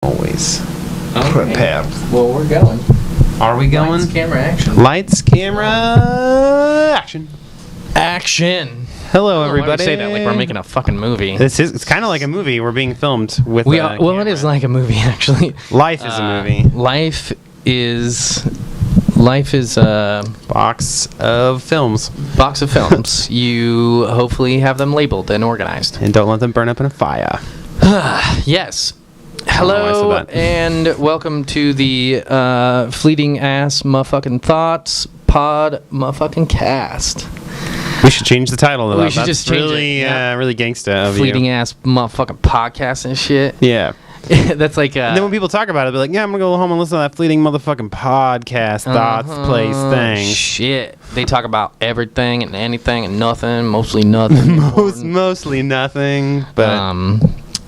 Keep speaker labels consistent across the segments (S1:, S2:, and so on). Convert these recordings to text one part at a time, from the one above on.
S1: Always
S2: Okay.
S1: prepared.
S2: Well, we're going.
S1: Are we going?
S2: Lights, camera, action.
S1: Lights, camera, action.
S2: Action.
S1: Hello,
S2: Why do
S1: everybody.
S2: we say that like we're making a fucking movie?
S1: It's kind of like a movie. We're being filmed with.
S2: Well, it is like a movie actually.
S1: Life is a movie.
S2: Life is a
S1: Box of films,
S2: box of films. You hopefully have them labeled and organized.
S1: and don't let them burn up in a fire.
S2: Yes.
S1: don't know why I said
S2: Hello
S1: that.
S2: and welcome to the fleeting ass motherfucking thoughts pod motherfucking cast.
S1: We should change the title of that.
S2: We should
S1: That's
S2: just change it,
S1: really,
S2: yeah.
S1: really gangsta of
S2: Fleeting
S1: you.
S2: ass motherfucking podcast and shit.
S1: Yeah.
S2: That's like
S1: And then when people talk about it, they're like, "Yeah, I'm gonna go home and listen to that fleeting motherfucking podcast, thoughts, place, thing."
S2: Shit. They talk about everything and anything and nothing, mostly nothing.
S1: Mostly nothing, but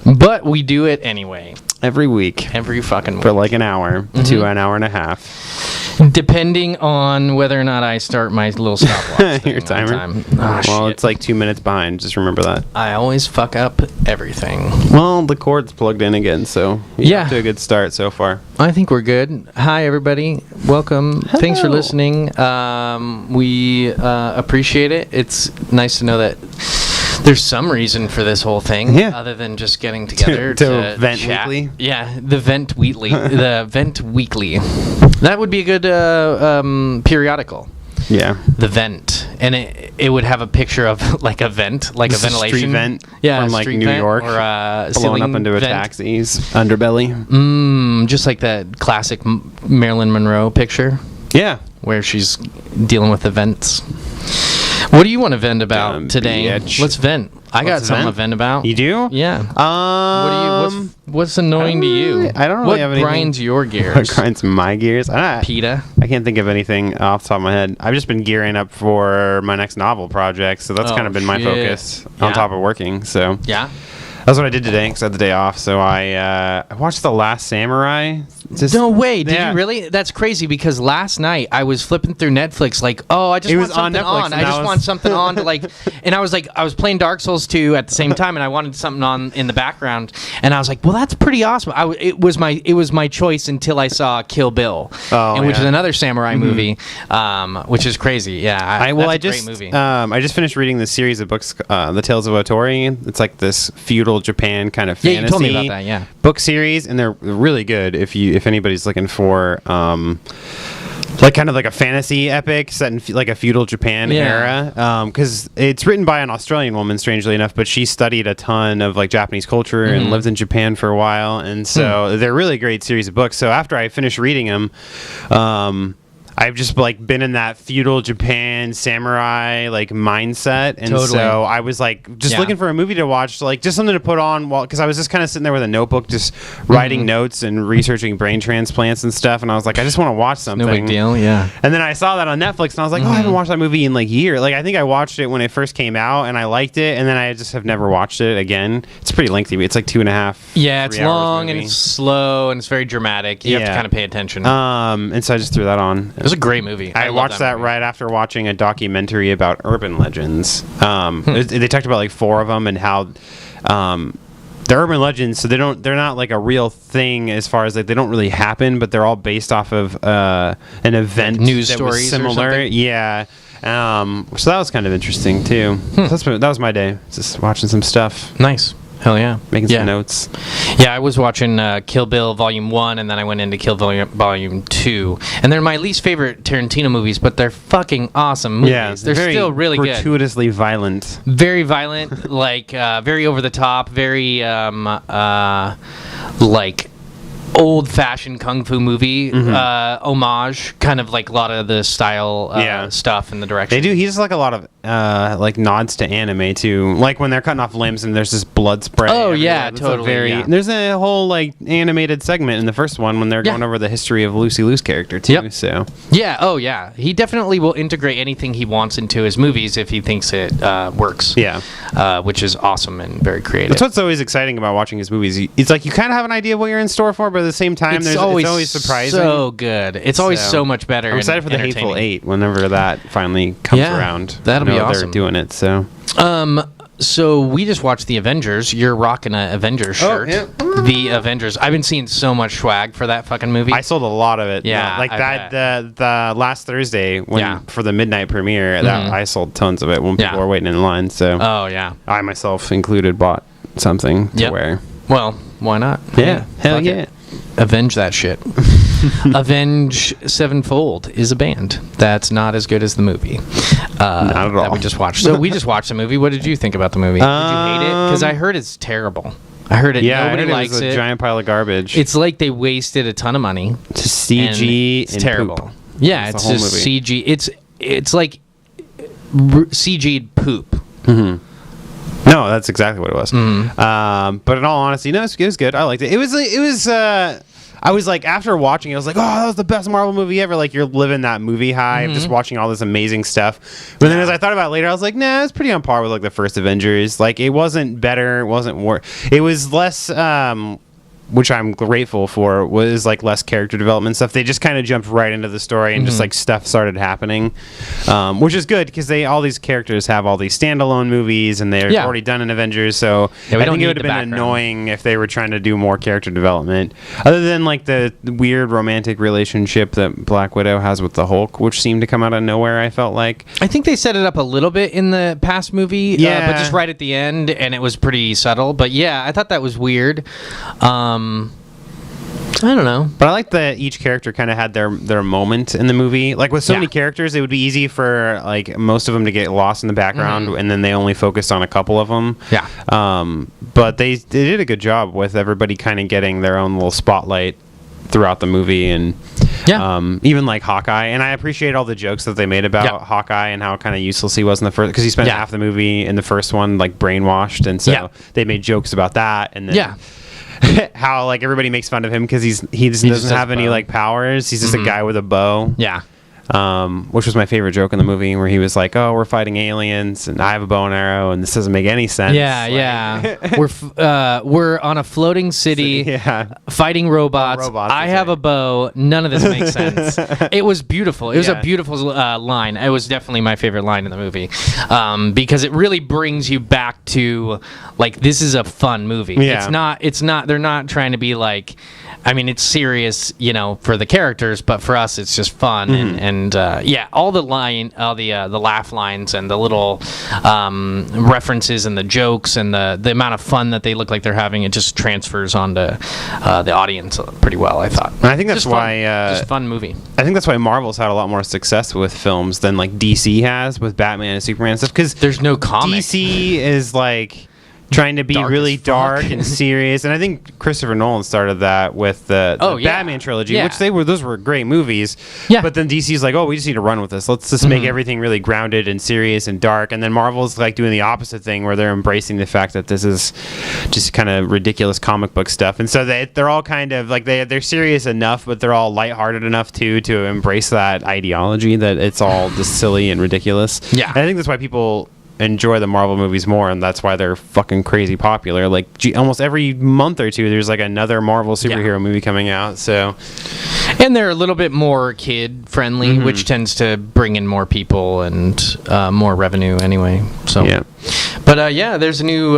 S2: But we do it anyway.
S1: every week
S2: Every fucking week.
S1: for like an hour to an hour and a half.
S2: Depending on whether or not I start my little stopwatch.
S1: Your
S2: thing on
S1: timer.
S2: time.
S1: Well,
S2: Shit.
S1: it's like 2 minutes behind. Just remember that.
S2: I always fuck up everything.
S1: Well, the cord's plugged in again, so you're
S2: Yeah.
S1: off to a good start so far.
S2: I think we're good. Hi, everybody. Welcome. Thanks for
S1: Hello.
S2: listening. We appreciate it. It's nice to know that there's some reason for this whole thing,
S1: Yeah.
S2: other than just getting together
S1: to vent
S2: chat.
S1: weekly?
S2: Yeah, the vent weekly. The vent weekly. That would be a good periodical.
S1: Yeah.
S2: The vent, and it would have a picture of like a vent, like
S1: This
S2: a
S1: is
S2: ventilation
S1: street vent
S2: yeah,
S1: from like
S2: street
S1: New
S2: vent
S1: York,
S2: or a
S1: blowing
S2: ceiling
S1: up into a
S2: vent.
S1: taxi's underbelly.
S2: Just like that classic Marilyn Monroe picture
S1: Yeah.
S2: where she's dealing with the vents. What do you want to vent about today?
S1: bitch.
S2: Let's vent. I got
S1: Let's
S2: something
S1: vent?
S2: to vent about.
S1: You do?
S2: Yeah. What's
S1: I
S2: annoying to you?
S1: I don't really
S2: what
S1: have anything.
S2: grinds your
S1: What
S2: gears?
S1: grinds my gears?
S2: PETA.
S1: I can't think of anything off the top of my head. I've just been gearing up for my next novel project, so that's
S2: Oh,
S1: kind of been my
S2: shit.
S1: focus
S2: Yeah.
S1: on top of working. So
S2: Yeah.
S1: that's what I did today because I had the day off. So I watched The Last Samurai. Just,
S2: No way! Did
S1: Yeah.
S2: you really? That's crazy because last night I was flipping through Netflix, like, oh, I just
S1: It
S2: want
S1: was on
S2: something
S1: Netflix,
S2: on.
S1: and
S2: I
S1: I
S2: just
S1: was-
S2: want something on to like, and I was playing Dark Souls 2 at the same time, and I wanted something on in the background, and I was like, well, that's pretty awesome. It was my choice until I saw Kill Bill,
S1: Oh,
S2: which
S1: yeah.
S2: is another samurai movie, which is crazy. Yeah, that's a great movie.
S1: I just finished reading this series of books, The Tales of Otori. It's like this feudal Japan kind of
S2: Yeah,
S1: fantasy
S2: you told me about that, yeah.
S1: book series, and they're really good if anybody's looking for like kind of like a fantasy epic set in like a feudal Japan
S2: Yeah.
S1: era. Because it's written by an Australian woman, strangely enough, but she studied a ton of like Japanese culture and lived in Japan for a while, and so they're really great series of books. So after I finished reading them, I've just like been in that feudal Japan samurai like mindset, and
S2: Totally.
S1: so I was like just
S2: Yeah.
S1: looking for a movie to watch, like just something to put on while, because I was just kind of sitting there with a notebook, just writing notes and researching brain transplants and stuff, and I was like, I just want to watch something.
S2: No big deal. Yeah.
S1: And then I saw that on Netflix, and I was like, oh, I haven't watched that movie in like years. Like I think I watched it when it first came out, and I liked it, and then I just have never watched it again. It's pretty lengthy. It's like 2.5.
S2: Yeah, it's
S1: 3 hours
S2: long and
S1: movie.
S2: it's slow and it's very dramatic. You have to
S1: Yeah.
S2: kind of pay attention.
S1: And so I just threw that on.
S2: It was a great movie.
S1: I
S2: love
S1: watched that
S2: movie.
S1: right after watching a documentary about urban legends. They talked about like 4 of them and how the urban legends. So they're not like a real thing as far as like they don't really happen, but they're all based off of an event,
S2: Like news
S1: that was
S2: stories or
S1: similar.
S2: something?
S1: Yeah. So that was kind of interesting too. So that was my day, just watching some stuff,
S2: Nice. Hell yeah.
S1: making
S2: Yeah.
S1: some notes.
S2: Yeah, I was watching Kill Bill Volume 1, and then I went into Kill Bill Volume 2. And they're my least favorite Tarantino movies, but they're fucking awesome movies.
S1: Yeah,
S2: they're
S1: very
S2: still really good.
S1: gratuitously violent.
S2: Very violent, like very over the top, very like old-fashioned kung fu movie homage, kind of like a lot of the style
S1: Yeah.
S2: stuff and the direction.
S1: They do. He does like a lot of like nods to anime too. Like when they're cutting off limbs and there's this blood spray.
S2: Oh,
S1: everywhere.
S2: yeah,
S1: That's
S2: totally, yeah.
S1: There's a whole like animated segment in the first one when they're
S2: Yeah.
S1: going over the history of Lucy Liu's character too.
S2: Yep.
S1: So
S2: Yeah, oh yeah. He definitely will integrate anything he wants into his movies if he thinks it works.
S1: yeah,
S2: Which is awesome and very creative.
S1: that's what's always exciting about watching his movies. It's like you kind of have an idea of what you're in store for, but at the same time, it's always surprising.
S2: So good. It's always so much better.
S1: I'm excited for the Hateful
S2: entertaining.
S1: Eight whenever that finally comes
S2: Yeah,
S1: around.
S2: that'll
S1: I know
S2: be awesome.
S1: They're doing it. So
S2: So we just watched the Avengers. You're rocking a Avengers shirt.
S1: yeah.
S2: The Avengers. I've been seeing so much swag for that fucking movie.
S1: I sold a lot of it.
S2: Yeah,
S1: like
S2: I
S1: that the last Thursday
S2: Yeah.
S1: for the midnight premiere. That I sold tons of it when people
S2: Yeah.
S1: were waiting in line. So
S2: Oh yeah.
S1: I myself included bought something to
S2: Yep.
S1: wear.
S2: Well, why not?
S1: Yeah, hell
S2: Fuck
S1: yeah.
S2: it. Avenge that shit. Avenge Sevenfold is a band that's not as good as the movie.
S1: Not at all.
S2: That we just watched. So we just watched the movie. What did you think about the movie? Did you hate it? Because I heard it's terrible. I heard it.
S1: Yeah,
S2: Nobody
S1: I heard
S2: likes
S1: it was a
S2: it.
S1: giant pile of garbage.
S2: It's like they wasted a ton of money.
S1: to CG
S2: It's
S1: and
S2: terrible.
S1: poop.
S2: Yeah,
S1: That's
S2: it's
S1: the whole
S2: just
S1: movie.
S2: CG. It's like CG'd poop.
S1: No, that's exactly what it was.
S2: Mm-hmm.
S1: But in all honesty, no, it was good. I liked it. It was. I was like, after watching it, I was like, oh, that was the best Marvel movie ever. Like, you're living that movie high of just watching all this amazing stuff. But then as I thought about it later, I was like, nah, it's pretty on par with like the first Avengers. Like, it wasn't better. It wasn't worse. It was less. Which I'm grateful for, was like less character development stuff. They just kind of jumped right into the story and just like stuff started happening, which is good because all these characters have all these standalone movies and they're already done in Avengers. So
S2: Yeah, we
S1: I
S2: don't
S1: think it
S2: need
S1: would have
S2: the
S1: been
S2: background.
S1: annoying if they were trying to do more character development, other than like the weird romantic relationship that Black Widow has with the Hulk, which seemed to come out of nowhere. I felt like.
S2: I think they set it up a little bit in the past movie, but just right at the end, and it was pretty subtle. But yeah, I thought that was weird. I don't know.
S1: But I like that each character kind of had their moment in the movie. Like with so many characters, it would be easy for like most of them to get lost in the background, and then they only focused on a couple of them.
S2: Yeah.
S1: But they did a good job with everybody kind of getting their own little spotlight throughout the movie, and even like Hawkeye. And I appreciate all the jokes that they made about Hawkeye and how kind of useless he was in the first, because he spent half the movie in the first one like brainwashed, and so they made jokes about that, and then how like everybody makes fun of him because he just doesn't have any like powers. He's just a guy with a bow.
S2: Yeah.
S1: Which was my favorite joke in the movie, where he was like, "Oh, we're fighting aliens, and I have a bow and arrow, and this doesn't make any sense."
S2: Yeah, we're on a floating city, fighting robots. I have a bow. None of this makes sense. It was beautiful. It was a beautiful line. It was definitely my favorite line in the movie, because it really brings you back to like, this is a fun movie.
S1: Yeah.
S2: It's not. They're not trying to be like. I mean, it's serious, for the characters, but for us, it's just fun, and all the laugh lines and the little references and the jokes and the amount of fun that they look like they're having, it just transfers onto the audience pretty well, I thought.
S1: And I think that's why
S2: just fun movie.
S1: I think that's why Marvel's had a lot more success with films than like DC has with Batman and Superman and stuff, because
S2: there's no comic.
S1: DC is like trying to be
S2: Dark
S1: really
S2: as fuck.
S1: dark and serious, and I think Christopher Nolan started that with the Batman trilogy, which those were great movies.
S2: Yeah.
S1: But then DC's like, oh, we just need to run with this. Let's just make everything really grounded and serious and dark. And then Marvel's like doing the opposite thing, where they're embracing the fact that this is just kind of ridiculous comic book stuff. And so they're all kind of like they're serious enough, but they're all lighthearted enough too to embrace that ideology that it's all just silly and ridiculous.
S2: Yeah.
S1: And I think that's why people enjoy the Marvel movies more, and that's why they're fucking crazy popular. Like almost every month or two there's like another Marvel superhero movie coming out. So,
S2: and they're a little bit more kid friendly, which tends to bring in more people and more revenue anyway. So but there's a new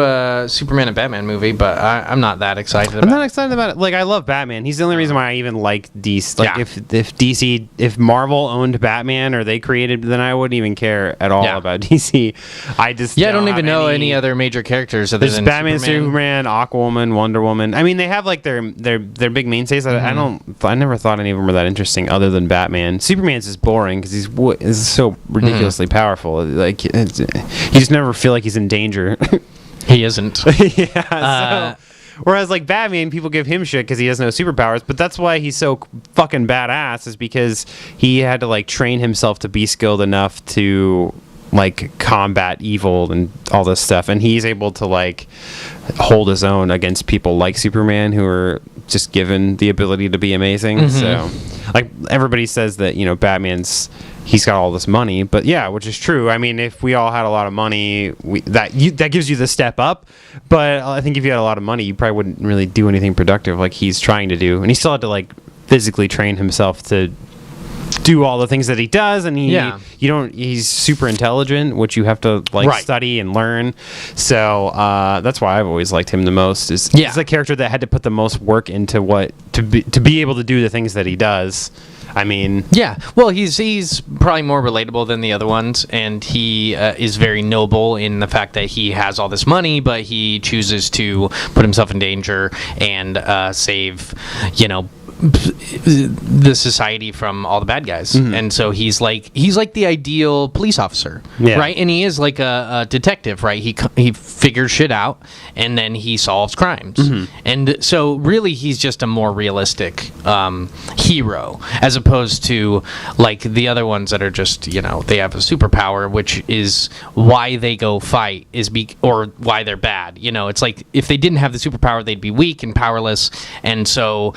S2: Superman and Batman movie, but I'm not that excited about it.
S1: I'm not excited about it. Like, I love Batman. He's the only reason why I even like DC. Like, if Marvel owned Batman or they created, then I wouldn't even care at all about DC. I just
S2: I don't even know any other major characters other than
S1: Batman, Superman, Aquaman, Wonder Woman. I mean, they have like their big mainstays. I never thought any of them were that interesting other than Batman. Superman's just boring because he's so ridiculously powerful. Like, you just never feel like he's in danger.
S2: He isn't.
S1: So, whereas like Batman, people give him shit because he has no superpowers, but that's why he's so fucking badass, is because he had to like train himself to be skilled enough to like combat evil and all this stuff, and he's able to like hold his own against people like Superman, who are just given the ability to be amazing. So like everybody says that, he's got all this money, but which is true. I mean, if we all had a lot of money, that gives you the step up. But I think if you had a lot of money, you probably wouldn't really do anything productive like he's trying to do, and he still had to like physically train himself to do all the things that he does, and he's super intelligent, which you have to study and learn. So that's why I've always liked him the most. He's a character that had to put the most work into to be able to do the things that he does. I mean,
S2: well, he's probably more relatable than the other ones, and he is very noble in the fact that he has all this money, but he chooses to put himself in danger and save, the society from all the bad guys. And so he's like the ideal police officer, right? And he is like a detective, right? He figures shit out and then he solves crimes. And so really he's just a more realistic hero, as opposed to like the other ones that are just, they have a superpower, which is why they go fight, or why they're bad. It's like if they didn't have the superpower, they'd be weak and powerless, and so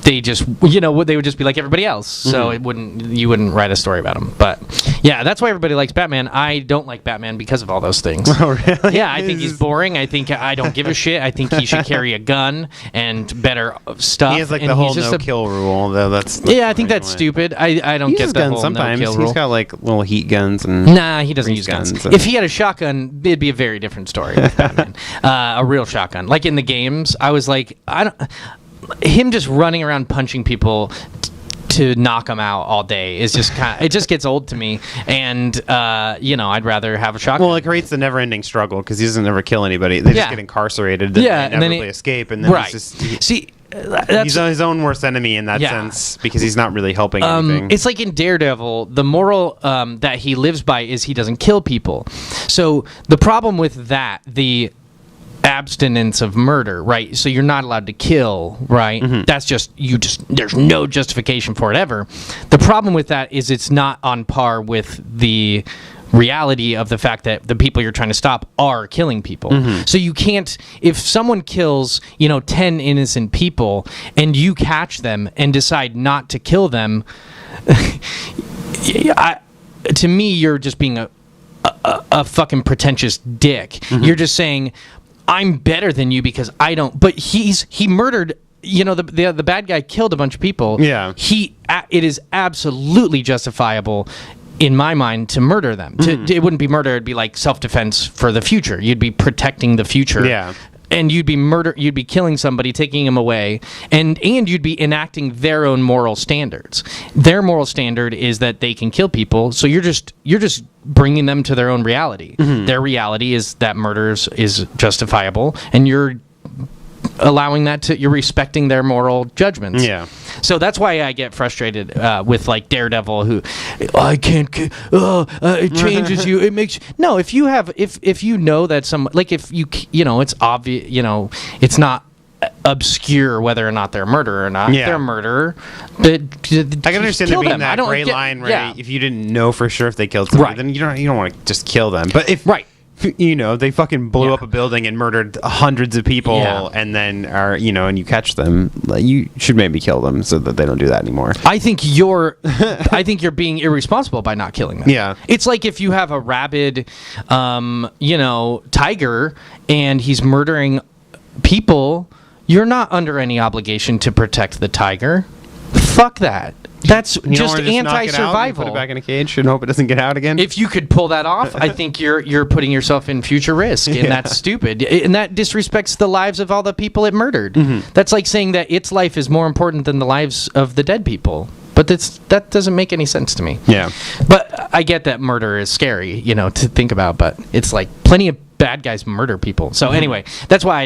S2: they just, they would just be like everybody else. So you wouldn't write a story about them. But yeah, that's why everybody likes Batman. I don't like Batman because of all those things.
S1: Oh, really?
S2: Yeah, I think he's boring. I think I don't give a shit. I think he should carry a gun and better stuff.
S1: He has like the whole no-kill rule, though. That's
S2: I think that's stupid. I don't get the whole
S1: sometimes.
S2: No-kill rule.
S1: He's got like little heat guns and
S2: nah, he doesn't use guns. If he had a shotgun, it'd be a very different story with Batman. A real shotgun, like in the games. I was like, him just running around punching people to knock them out all day is just it just gets old to me, and I'd rather have a shotgun.
S1: Well, it creates the never-ending struggle because he doesn't ever kill anybody. They just get incarcerated. And then escape, and then he's his own worst enemy in that sense, because he's not really helping anything.
S2: It's like in Daredevil, the moral that he lives by is he doesn't kill people. So the problem with that, the abstinence of murder, right? So you're not allowed to kill, right? That's there's no justification for it ever. The problem with that is it's not on par with the reality of the fact that the people you're trying to stop are killing people. So you can't, if someone kills 10 innocent people and you catch them and decide not to kill them, to me you're just being a fucking pretentious dick. You're just saying, I'm better than you because I don't. But he murdered. The bad guy killed a bunch of people.
S1: Yeah.
S2: It is absolutely justifiable, in my mind, to murder them. It wouldn't be murder. It'd be like self-defense for the future. You'd be protecting the future.
S1: Yeah.
S2: And you'd be killing somebody, taking him away, and you'd be enacting their own moral standards. Their moral standard is that they can kill people, so you're just bringing them to their own reality. Their reality is that murder is justifiable, and you're allowing that you're respecting their moral judgments.
S1: Yeah.
S2: So that's why I get frustrated with like Daredevil, who I can't. It changes you. It makes no. If you have, if you know that some, like if you it's obvious. It's not obscure whether or not they're a murderer or not. They're a murderer. But
S1: I can understand there being that gray line, right? If you didn't know for sure if they killed somebody, then you don't want to just kill them. But if they fucking blew up a building and murdered hundreds of people, and then and you catch them, you should maybe kill them so that they don't do that anymore.
S2: I think you're being irresponsible by not killing them.
S1: Yeah.
S2: It's like if you have a rabid, tiger and he's murdering people, you're not under any obligation to protect the tiger. Fuck that. That's just anti-survival.
S1: Put it back in a cage and hope it doesn't get out again.
S2: If you could pull that off, I think you're putting yourself in future risk, and that's stupid. And that disrespects the lives of all the people it murdered. That's like saying that its life is more important than the lives of the dead people. But that doesn't make any sense to me.
S1: Yeah.
S2: But I get that murder is scary, to think about. But it's like plenty of bad guys murder people. So anyway, that's why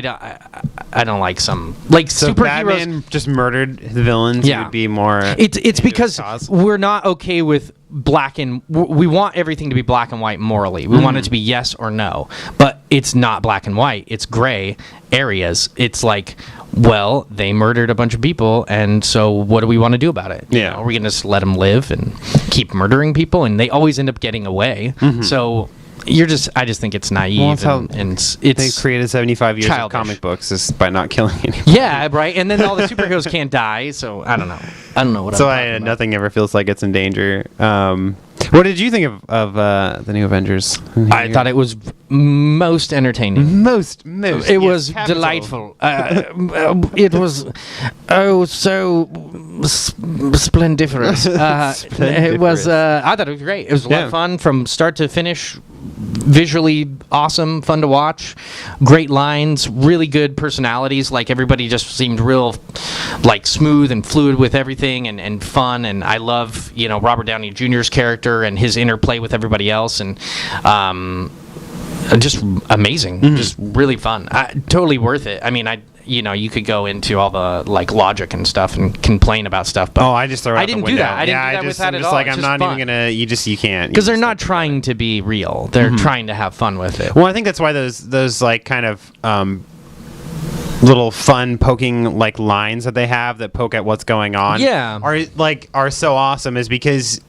S2: I don't like some
S1: so
S2: superheroes.
S1: Batman just murdered the villains. It would be more.
S2: It's because we're not okay with we want everything to be black and white morally. We want it to be yes or no, but it's not black and white. It's gray areas. It's like, well, they murdered a bunch of people, and so what do we want to do about it?
S1: Yeah.
S2: Are we gonna just let them live and keep murdering people, and they always end up getting away? So I just think it's naive, and it's
S1: they created 75 years of comic books just by not killing anyone.
S2: Yeah, right. And then all the superheroes can't die, so I don't know what.
S1: So nothing ever feels like it's in danger. What did you think of the new Avengers?
S2: I thought it was most entertaining.
S1: Most.
S2: It was delightful. It was so splendiferous. It was. I thought it was great. It was a lot of fun from start to finish. Visually awesome, fun to watch. Great lines, really good personalities. Like everybody just seemed real, like smooth and fluid with everything, and fun. And I love Robert Downey Jr.'s character and his interplay with everybody else, and just amazing, just really fun. Totally worth it. I mean, you could go into all the like logic and stuff and complain about stuff, but
S1: I just throw it out
S2: didn't
S1: the
S2: do
S1: window.
S2: that. I didn't do that with that at all.
S1: Like,
S2: it's
S1: I'm
S2: just
S1: not
S2: fun.
S1: even gonna. You can't
S2: because they're not trying to be real. They're trying to have fun with it.
S1: Well, I think that's why those like kind of little fun poking like lines that they have that poke at what's going on.
S2: Yeah,
S1: are so awesome is because.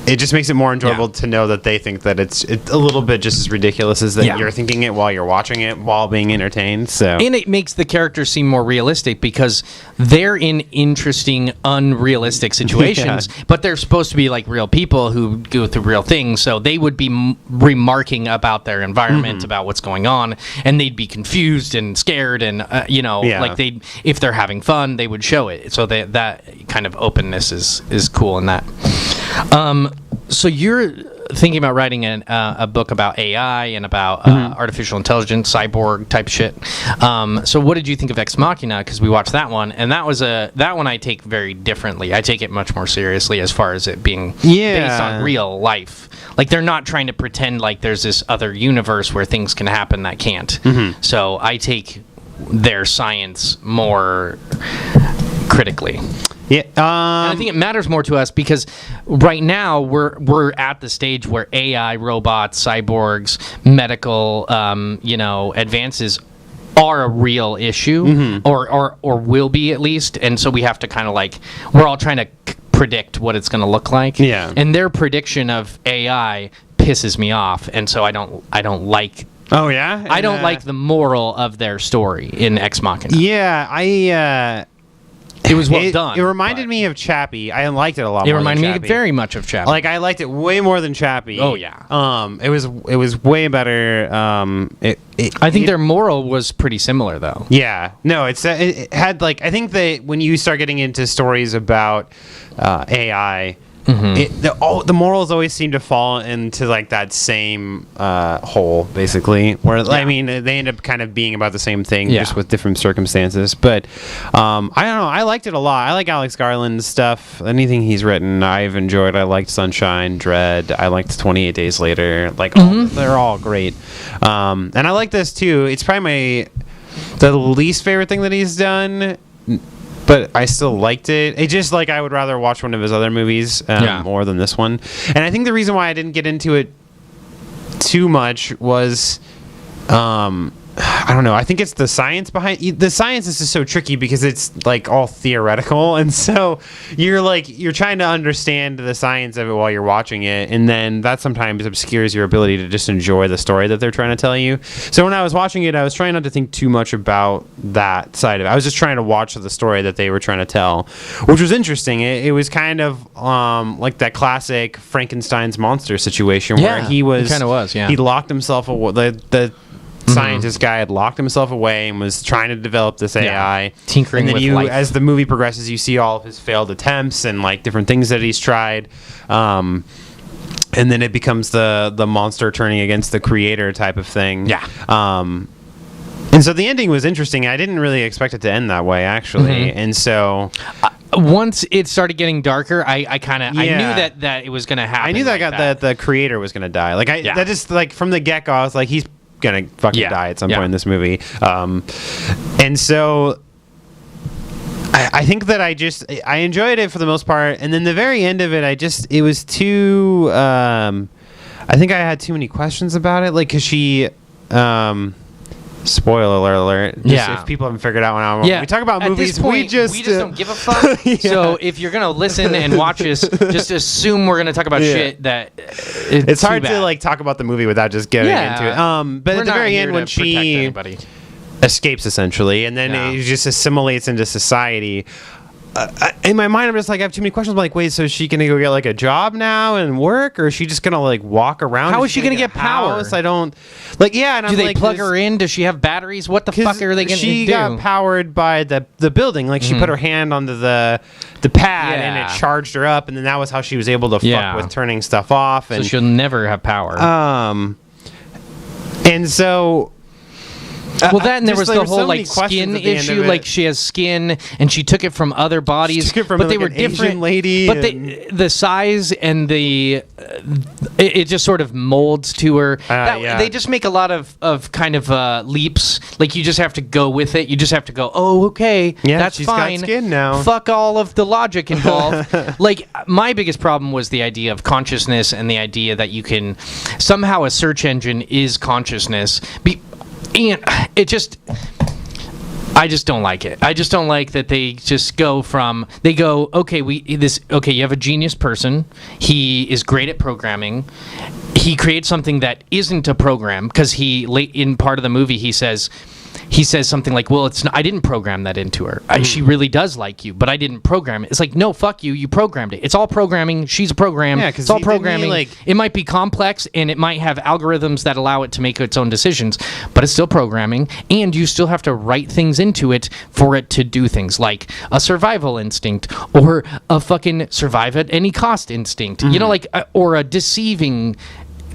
S1: It just makes it more enjoyable to know that they think that it's a little bit just as ridiculous as that you're thinking it while you're watching it while being entertained. So
S2: and it makes the characters seem more realistic because they're in interesting, unrealistic situations, but they're supposed to be like real people who go through real things. So they would be remarking about their environment, about what's going on, and they'd be confused and scared, and like if they're having fun, they would show it. So that kind of openness is cool in that. So you're thinking about writing a book about AI and about artificial intelligence, cyborg type shit. So what did you think of Ex Machina? Because we watched that one, and that one I take very differently. I take it much more seriously as far as it being based on real life. Like they're not trying to pretend like there's this other universe where things can happen that can't. So I take their science more critically.
S1: Yeah,
S2: and I think it matters more to us because right now we're at the stage where AI, robots, cyborgs, medical, advances are a real issue, or will be at least, and so we have to kind of like we're all trying to predict what it's going to look like.
S1: Yeah,
S2: and their prediction of AI pisses me off, and so I don't like.
S1: Oh yeah,
S2: I don't like the moral of their story in Ex Machina.
S1: Yeah,
S2: It was well done.
S1: It reminded me of Chappie. I liked it a lot.
S2: It reminded me very much of Chappie.
S1: Like I liked it way more than Chappie.
S2: Oh yeah.
S1: It was way better.
S2: I think their moral was pretty similar though.
S1: Yeah. No, it had like I think that when you start getting into stories about AI. The morals always seem to fall into like that same hole, basically. Where I mean, they end up kind of being about the same thing, just with different circumstances. But I don't know. I liked it a lot. I like Alex Garland's stuff. Anything he's written, I've enjoyed. I liked Sunshine, Dread. I liked 28 Days Later. Like they're all great. And I like this too. It's probably the least favorite thing that he's done. But I still liked it. It just like I would rather watch one of his other movies more than this one. And I think the reason why I didn't get into it too much was I don't know. I think it's the science behind the science is just so tricky because it's like all theoretical, and so you're trying to understand the science of it while you're watching it, and then that sometimes obscures your ability to just enjoy the story that they're trying to tell you. So when I was watching it, I was trying not to think too much about that side of it. I was just trying to watch the story that they were trying to tell, which was interesting. It was kind of like that classic Frankenstein's monster situation where he kind of was. He locked himself away. The scientist guy had locked himself away and was trying to develop this AI,
S2: tinkering
S1: and then
S2: with life.
S1: As the movie progresses, you see all of his failed attempts and like different things that he's tried, and then it becomes the monster turning against the creator type of thing. And so the ending was interesting. I didn't really expect it to end that way, actually, and so.
S2: Once it started getting darker, I knew that it was going to happen.
S1: I knew that the creator was going to die. Like that just like from the get go, I was like, he's gonna fucking die at some point in this movie, and so I think that I enjoyed it for the most part, and then the very end of it, it was too. I think I had too many questions about it, like because she. Spoiler alert! If people haven't figured out when we talk about movies, we just
S2: don't give a fuck. So if you're gonna listen and watch us, just assume we're gonna talk about shit that
S1: it's hard to like talk about the movie without just getting into it. But
S2: we're
S1: at the very end, when she escapes essentially, and then it just assimilates into society. in my mind, I'm just like, I have too many questions. I'm like, wait, so is she gonna go get like a job now and work, or is she just gonna like walk around?
S2: How is she gonna get power?
S1: I don't like. Yeah, and
S2: do they plug her in? Does she have batteries? What the fuck are they gonna do?
S1: She got powered by the building. Like she put her hand onto the pad and it charged her up, and then that was how she was able to fuck with turning stuff off. And
S2: so she'll never have power.
S1: And so.
S2: Well, that and there was the whole like skin issue. Like she has skin, and she took it from other bodies,
S1: she took it from,
S2: but
S1: like,
S2: they were different.
S1: Asian lady,
S2: but the size and it just sort of molds to her. They just make a lot of kind of leaps. Like you just have to go with it. You just have to go. Oh, okay, that's
S1: she's
S2: fine.
S1: Got skin now.
S2: Fuck all of the logic involved. Like my biggest problem was the idea of consciousness and the idea that you can somehow a search engine is consciousness. And I just don't like it. I just don't like that they just go, okay, you have a genius person. He is great at programming. He creates something that isn't a program because in part of the movie he says something like, well, I didn't program that into her. She really does like you, but I didn't program it. It's like, no, fuck you. You programmed it. It's all programming. She's a program. Yeah, it's all programming. It might be complex, and it might have algorithms that allow it to make its own decisions, but it's still programming, and you still have to write things into it for it to do things like a survival instinct or a fucking survive at any cost instinct. You know, like, or a deceiving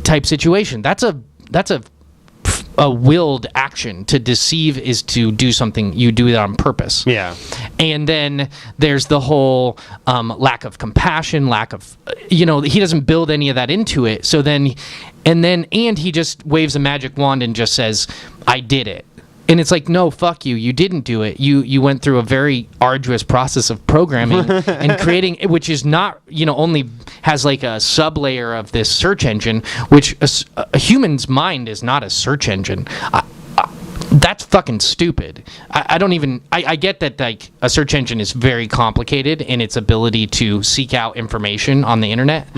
S2: type situation. That's a willed action. To deceive is to do something. You do it on purpose.
S1: Yeah.
S2: And then there's the whole lack of compassion, lack of, he doesn't build any of that into it. So then he just waves a magic wand and just says, I did it. And it's like, no, fuck you. You didn't do it. You went through a very arduous process of programming and creating, which is not, only has like a sub-layer of this search engine, which a human's mind is not a search engine. That's fucking stupid. I get that like a search engine is very complicated in its ability to seek out information on the internet,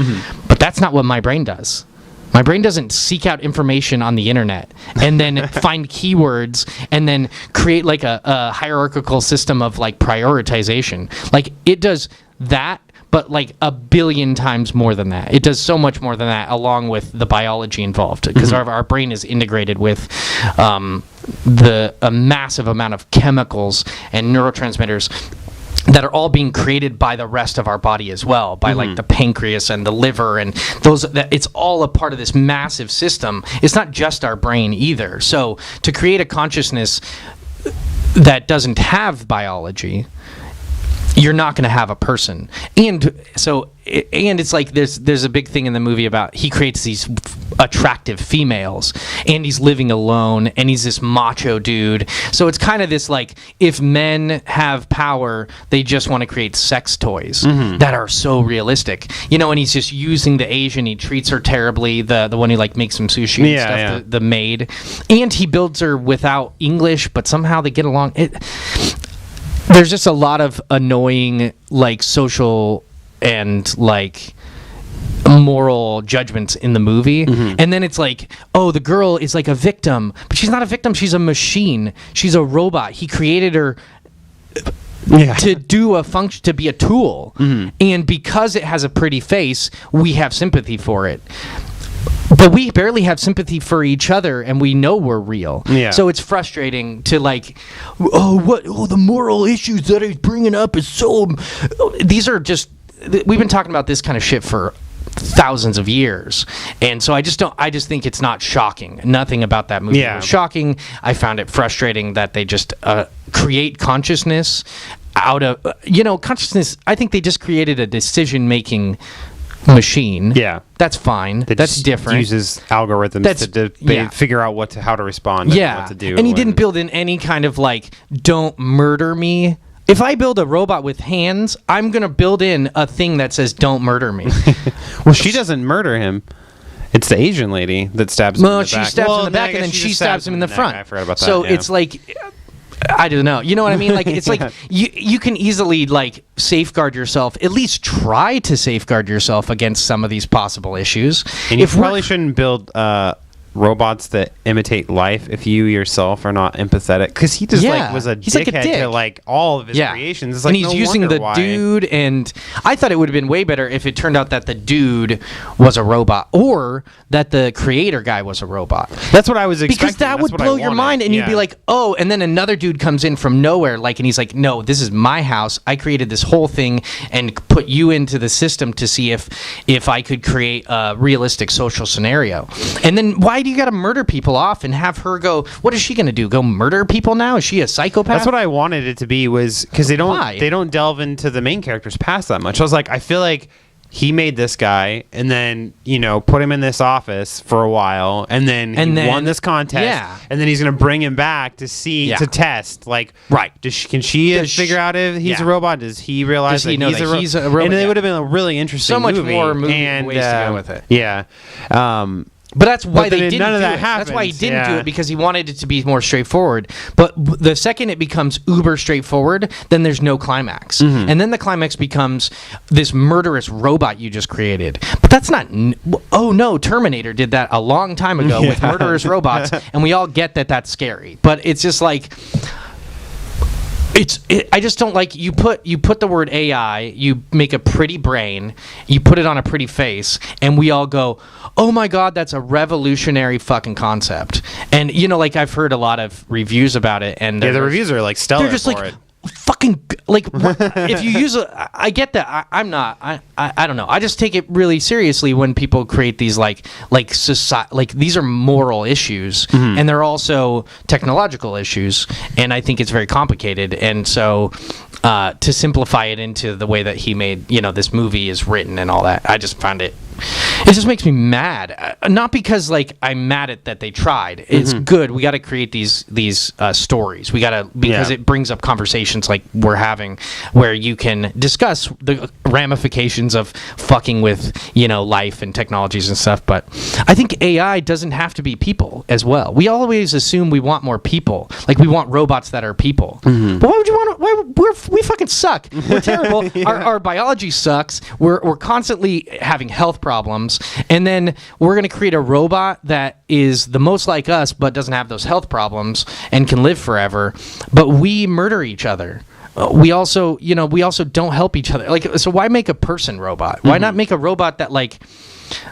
S2: but that's not what my brain does. My brain doesn't seek out information on the internet and then find keywords and then create like a hierarchical system of like prioritization. Like it does that, but like a billion times more than that. It does so much more than that, along with the biology involved, because our brain is integrated with a massive amount of chemicals and neurotransmitters that are all being created by the rest of our body as well, by like the pancreas and the liver and it's all a part of this massive system. It's not just our brain either. So to create a consciousness that doesn't have biology, you're not going to have a person. And it's like there's a big thing in the movie about he creates these attractive females, and he's living alone, and he's this macho dude. So it's kind of this like, if men have power, they just want to create sex toys that are so realistic, and he's just using the Asian. He treats her terribly, the one who like makes some sushi and stuff, the maid, and he builds her without English, but somehow they get along. There's just a lot of annoying like social and like moral judgments in the movie, and then it's like, oh, the girl is like a victim, but she's not a victim. She's a machine. She's a robot. He created her to do a function, to be a tool, and because it has a pretty face, we have sympathy for it. But we barely have sympathy for each other, and we know we're real. Yeah. So it's frustrating to like, the moral issues that he's bringing up is so. These are just. We've been talking about this kind of shit for thousands of years, and so I just think it's not shocking. Nothing about that movie was shocking. I found it frustrating that they just create consciousness out of consciousness. I think they just created a decision-making machine. Yeah, that's fine. That's different.
S1: Uses algorithms to figure out how to respond. And what to do.
S2: And he didn't build in any kind of like, don't murder me. If I build a robot with hands, I'm gonna build in a thing that says "Don't murder me."
S1: Well, she doesn't murder him. It's the Asian lady that stabs him in the back.
S2: She stabs him in the back, and then she stabs him in the front.
S1: I forgot about that.
S2: So it's like, I don't know. You know what I mean? Like it's like you can easily like safeguard yourself. At least try to safeguard yourself against some of these possible issues.
S1: And you probably shouldn't build robots that imitate life if you yourself are not empathetic? Because he just was a
S2: he's
S1: dickhead
S2: like a dick.
S1: to like all of his creations. It's like,
S2: and he's using the dude, and I thought it would have been way better if it turned out that the dude was a robot, or that the creator guy was a robot.
S1: That's what I was expecting.
S2: Because that would blow your mind, and you'd be like, oh, and then another dude comes in from nowhere, like, and he's like, no, this is my house. I created this whole thing and put you into the system to see if I could create a realistic social scenario. And then why do you got to murder people off and have her go? What is she going to do? Go murder people now? Is she a psychopath?
S1: That's what I wanted it to be, was because they don't delve into the main characters past that much. I was like, I feel like he made this guy and then, put him in this office for a while, and then he won this contest, and then he's going to bring him back to see, to test, like, can she figure out if he's a robot? Does he realize that he's a robot? And it would have been a really interesting movie. So much more ways to go with it. Yeah.
S2: But that's why they didn't
S1: none of
S2: do
S1: that
S2: it.
S1: happens.
S2: That's why he didn't do it, because he wanted it to be more straightforward. But the second it becomes uber straightforward, then there's no climax. Mm-hmm. And then the climax becomes this murderous robot you just created. But that's not... Oh, no, Terminator did that a long time ago with murderous robots, and we all get that that's scary. But it's just like... I just don't like, you put the word AI, you make a pretty brain, you put it on a pretty face, and we all go, oh my god, that's a revolutionary fucking concept. And like, I've heard a lot of reviews about it, and
S1: the reviews are like stellar.
S2: They're just like, fucking, like, if you use I get that. I'm not, I don't know. I just take it really seriously when people create these like society, like, these are moral issues, and they're also technological issues, and I think it's very complicated. And so to simplify it into the way that he made, this movie is written and all that, I just find it just makes me mad. Not because like I'm mad at that they tried. It's good. We got to create these stories. We got to, because it brings up conversations like we're having, where you can discuss the ramifications of fucking with life and technologies and stuff. But I think AI doesn't have to be people as well. We always assume we want more people, like we want robots that are people. But why would you want to? We fucking suck. We're terrible. Our biology sucks. We're constantly having health problems, and then we're going to create a robot that is the most like us but doesn't have those health problems and can live forever, but we murder each other. We also don't help each other. Like, so why make a person robot? Why not make a robot that, like,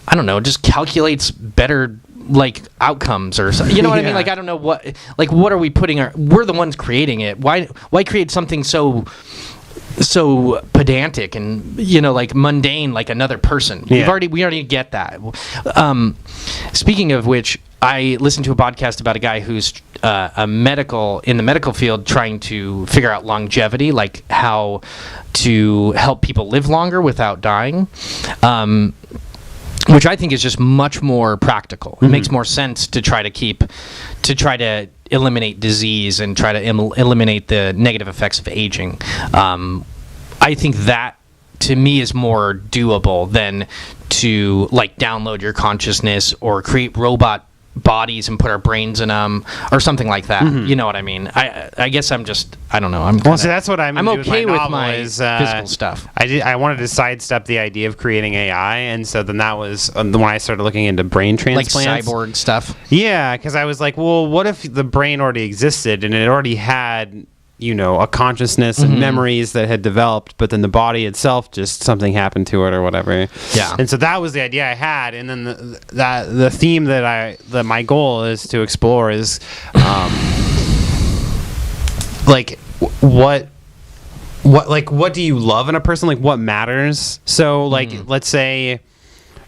S2: I don't know, just calculates better like outcomes or something? You know what I mean? Like, I don't know what are we putting we're the ones creating it. Why create something so pedantic and like mundane, like another person? We already get that. Speaking of which, I listened to a podcast about a guy who's in the medical field, trying to figure out longevity, like how to help people live longer without dying, which I think is just much more practical. It makes more sense to try to eliminate disease and try to eliminate the negative effects of aging. I think that, to me, is more doable than to like download your consciousness or create robot bodies and put our brains in them or something like that. You know what I mean? I guess I don't know.
S1: So that's what I'm
S2: okay with my
S1: physical
S2: stuff.
S1: I wanted to sidestep the idea of creating AI, and so then that was when I started looking into brain transplants,
S2: like cyborg stuff.
S1: Yeah, because I was like, well, what if the brain already existed and it already had a consciousness and memories that had developed, but then the body itself, just something happened to it or whatever.
S2: Yeah.
S1: And so that was the idea I had, and then the theme that my goal is to explore is like what do you love in a person? Like, what matters? So like let's say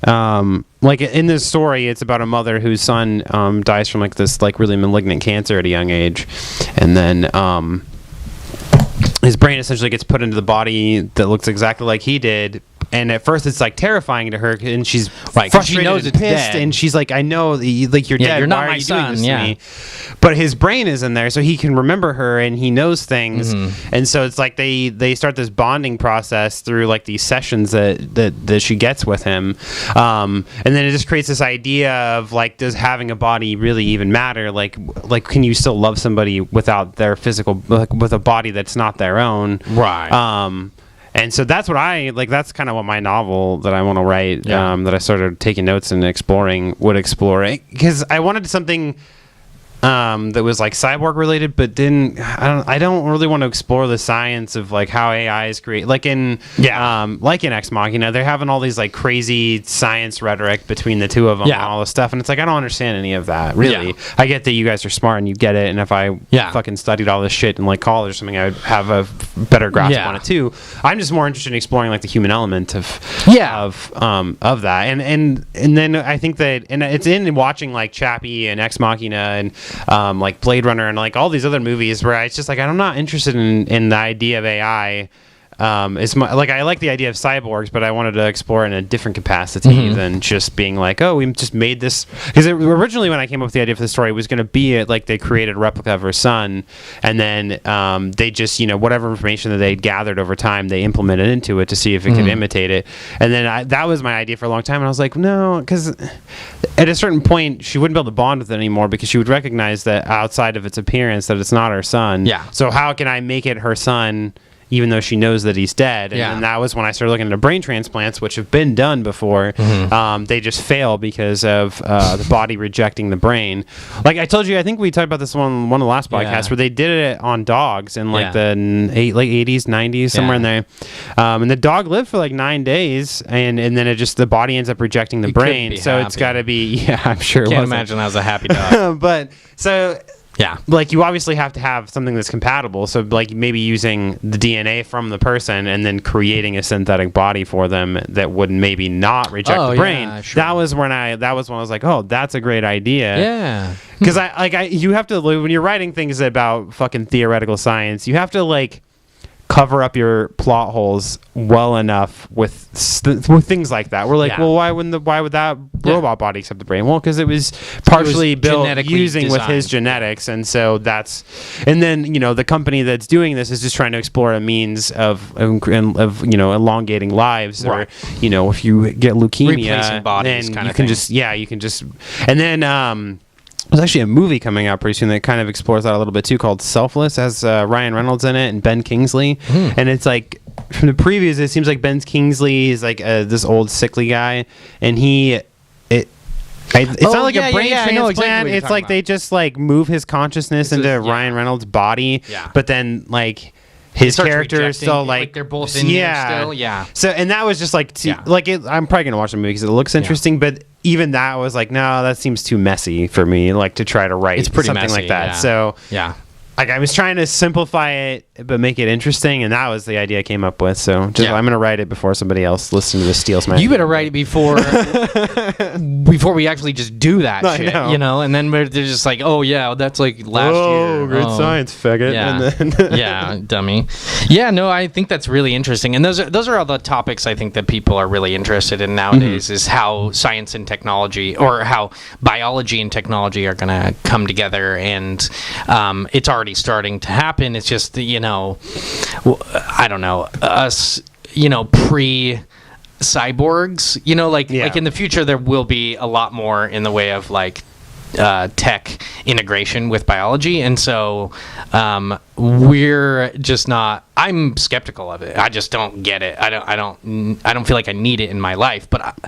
S1: like in this story, it's about a mother whose son dies from like this like really malignant cancer at a young age, and then his brain essentially gets put into the body that looks exactly like he did. And at first, it's like terrifying to her, and she's frustrated,
S2: she knows
S1: and
S2: it's
S1: pissed,
S2: dead.
S1: And she's like, "I know, like you're dead.
S2: You're not
S1: Why
S2: my
S1: are you
S2: son?"
S1: doing this to me? But his brain is in there, so he can remember her, and he knows things. And so it's like they start this bonding process through like these sessions that she gets with him, and then it just creates this idea of like, does having a body really even matter? Like can you still love somebody without their physical, like, with a body that's not their own?
S2: Right.
S1: And so that's what I like. That's kind of what my novel that I want to write,
S2: Yeah.
S1: that I started taking notes and exploring, would explore, because I wanted something that was like cyborg related, but I don't really want to explore the science of like how AI is created. Like in Ex Machina, they're having all these like crazy science rhetoric between the two of them and all this stuff, and it's like I don't understand any of that really.
S2: Yeah.
S1: I get that you guys are smart and you get it, and if I fucking studied all this shit in like college or something, I would have a better grasp on it too. I'm just more interested in exploring like the human element of that, and then I think that, and it's in watching like Chappie and Ex Machina and like Blade Runner and like all these other movies where it's just like I'm not interested in the idea of AI. It's like I like the idea of cyborgs, but I wanted to explore in a different capacity than just being like, oh, we just made this. Because originally, when I came up with the idea for the story, it was going to be like they created a replica of her son, and then they just whatever information that they'd gathered over time, they implemented into it to see if it could imitate it. And then that was my idea for a long time, and I was like, no, because at a certain point, she wouldn't be able to bond with it anymore because she would recognize that outside of its appearance, that it's not her son.
S2: Yeah.
S1: So how can I make it her son? Even though she knows that he's dead. And then that was when I started looking into brain transplants, which have been done before. They just fail because of the body rejecting the brain. Like I told you, I think we talked about this on one of the last podcasts where they did it on dogs in like the late 80s, 90s, somewhere in there. And the dog lived for like 9 days, and then the body ends up rejecting the brain. So it's got to be, I'm sure.
S2: Can't imagine that was a happy dog.
S1: But so...
S2: Yeah.
S1: Like you obviously have to have something that's compatible. So like maybe using the DNA from the person and then creating a synthetic body for them that would maybe not reject the brain.
S2: Yeah, sure.
S1: That was when I was like, oh, that's a great idea.
S2: Yeah.
S1: Because you have to, when you're writing things about fucking theoretical science, you have to like cover up your plot holes well enough with things like that. We're like, well, why would that robot body accept the brain? Well, because it was partially built using with his genetics, and so and then the company that's doing this is just trying to explore a means of elongating lives, or if you get leukemia,
S2: bodies,
S1: then you can just and then. There's actually a movie coming out pretty soon that kind of explores that a little bit too, called Selfless, has Ryan Reynolds in it and Ben Kingsley. And it's like, from the previews, it seems like Ben Kingsley is like this old sickly guy, and it's not like a brain transplant. Exactly it's like they just like move his consciousness into Ryan Reynolds' body, but then like his character is still like
S2: they're both in there still.
S1: So, and that was just like I'm probably gonna watch the movie because it looks interesting, but even that was like, no, that seems too messy for me, like to try to write something messy, like that. So like I was trying to simplify it but make it interesting, and that was the idea I came up with. So I'm gonna write it before somebody else listens to this steals my idea.
S2: You better write it before we actually just do that shit, and then they're just like, oh yeah, that's like last year.
S1: Oh, great science, faggot. And then
S2: dummy. Yeah, no, I think that's really interesting, and those are all the topics I think that people are really interested in nowadays, is how science and technology, or how biology and technology are gonna come together, and it's already starting to happen. It's just I don't know, us, pre cyborgs, like in the future there will be a lot more in the way of like tech integration with biology, and so we're just not. I'm skeptical of it. I just don't get it. I don't feel like I need it in my life, but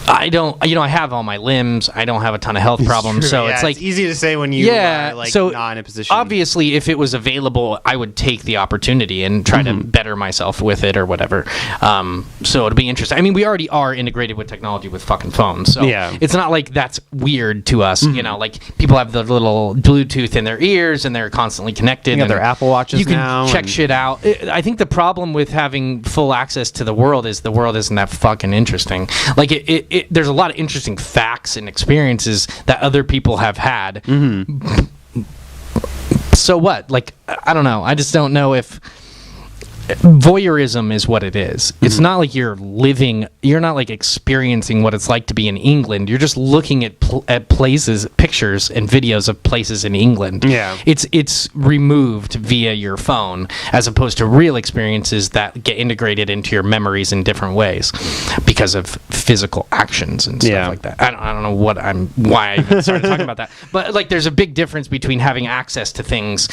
S2: I don't. I have all my limbs. I don't have a ton of health problems, so it's like
S1: easy to say when you are like not in a position.
S2: Obviously, if it was available, I would take the opportunity and try to better myself with it or whatever. So it'll be interesting. I mean, we already are integrated with technology with fucking phones, so it's not like that's weird to us. Like people have the little Bluetooth in their ears and they're constantly connected.
S1: Their Apple Watches.
S2: You can check shit out. I think the problem with having full access to the world is the world isn't that fucking interesting. Like there's a lot of interesting facts and experiences that other people have had. So what? Like, I don't know. I just don't know if voyeurism is what it is. It's not like you're not like experiencing what it's like to be in England. You're just looking at places, pictures and videos of places in England. It's removed via your phone, as opposed to real experiences that get integrated into your memories in different ways because of physical actions and stuff like that. I don't know why I even started talking about that, but like there's a big difference between having access to things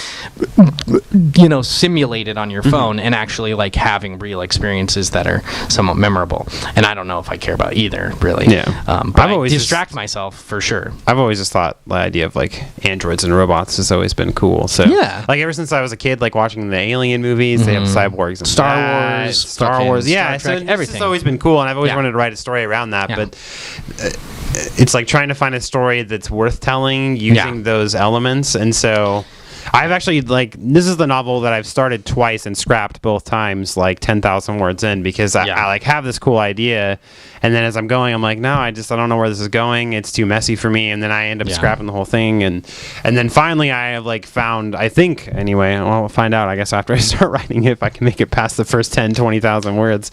S2: simulated on your phone and actually like having real experiences that are somewhat memorable. And I don't know if I care about either, really.
S1: Yeah.
S2: But I've always distract myself for sure.
S1: I've always just thought the idea of like androids and robots has always been cool. So
S2: yeah,
S1: like ever since I was a kid, like watching the Alien movies, they have cyborgs and
S2: Star Wars,
S1: yeah,
S2: Star Trek,
S1: so
S2: everything.
S1: It's always been cool, and I've always wanted to write a story around that. But it's like trying to find a story that's worth telling using those elements, and so. I've actually, like, this is the novel that I've started twice and scrapped both times, like 10,000 words in, because I like have this cool idea, and then as I'm going, I'm like, no, I don't know where this is going. It's too messy for me, and then I end up scrapping the whole thing, and then finally I have like found, I think anyway, well, I'll find out I guess after I start writing it if I can make it past the first 20,000 words.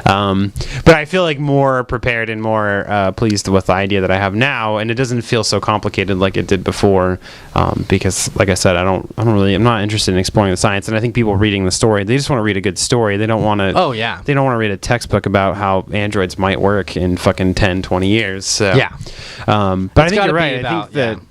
S1: But I feel like more prepared and more pleased with the idea that I have now, and it doesn't feel so complicated like it did before, because like I said, I'm not interested in exploring the science, and I think people reading the story, they just want to read a good story. They don't want to they don't want to read a textbook about how androids might work in fucking 10-20 years. So but I think you're right.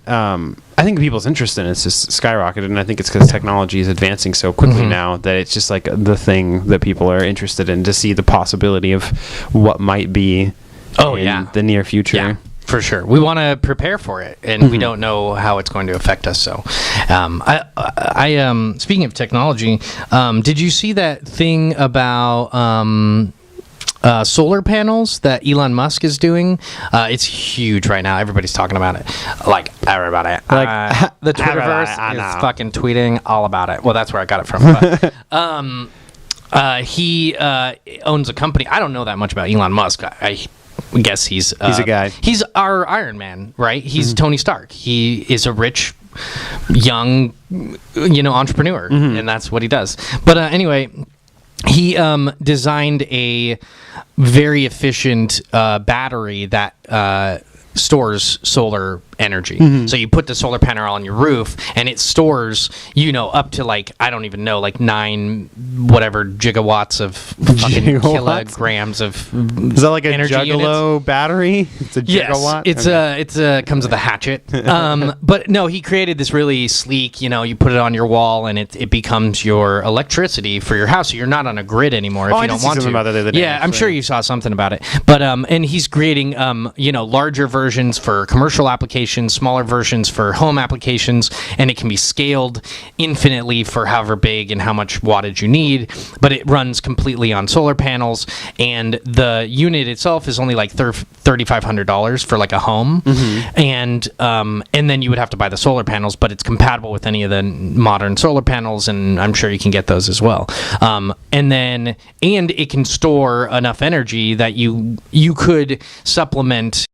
S1: I think people's interest in it's just skyrocketed, and I think it's because technology is advancing so quickly now that it's just like the thing that people are interested in, to see the possibility of what might be in the near future.
S2: Yeah. For sure. We want to prepare for it, and we don't know how it's going to affect us. So, I speaking of technology, did you see that thing about solar panels that Elon Musk is doing? It's huge right now. Everybody's talking about it. Like, everybody. Like, the Twitterverse is fucking tweeting all about it. Well, that's where I got it from. But, he owns a company. I don't know that much about Elon Musk. I guess he's
S1: a guy.
S2: He's our Iron Man, right? He's Tony Stark. He is a rich, young, entrepreneur, and that's what he does. But anyway, he designed a very efficient battery that stores solar energy. So you put the solar panel on your roof, and it stores, up to like, I don't even know, like 9 whatever gigawatts of fucking kilograms of
S1: is that like a
S2: energy
S1: Juggalo
S2: units.
S1: Battery? It's a gigawatt?
S2: Yes, it's comes with a hatchet. But no, he created this really sleek, you put it on your wall, and it becomes your electricity for your house. So you're not on a grid anymore if you don't want to.
S1: About that the other day,
S2: I'm sure you saw something about it. But and he's creating larger versions for commercial applications, smaller versions for home applications, and it can be scaled infinitely for however big and how much wattage you need, but it runs completely on solar panels, and the unit itself is only like $3,500 for like a home, and then you would have to buy the solar panels, but it's compatible with any of the modern solar panels, and I'm sure you can get those as well. And it can store enough energy that you could supplement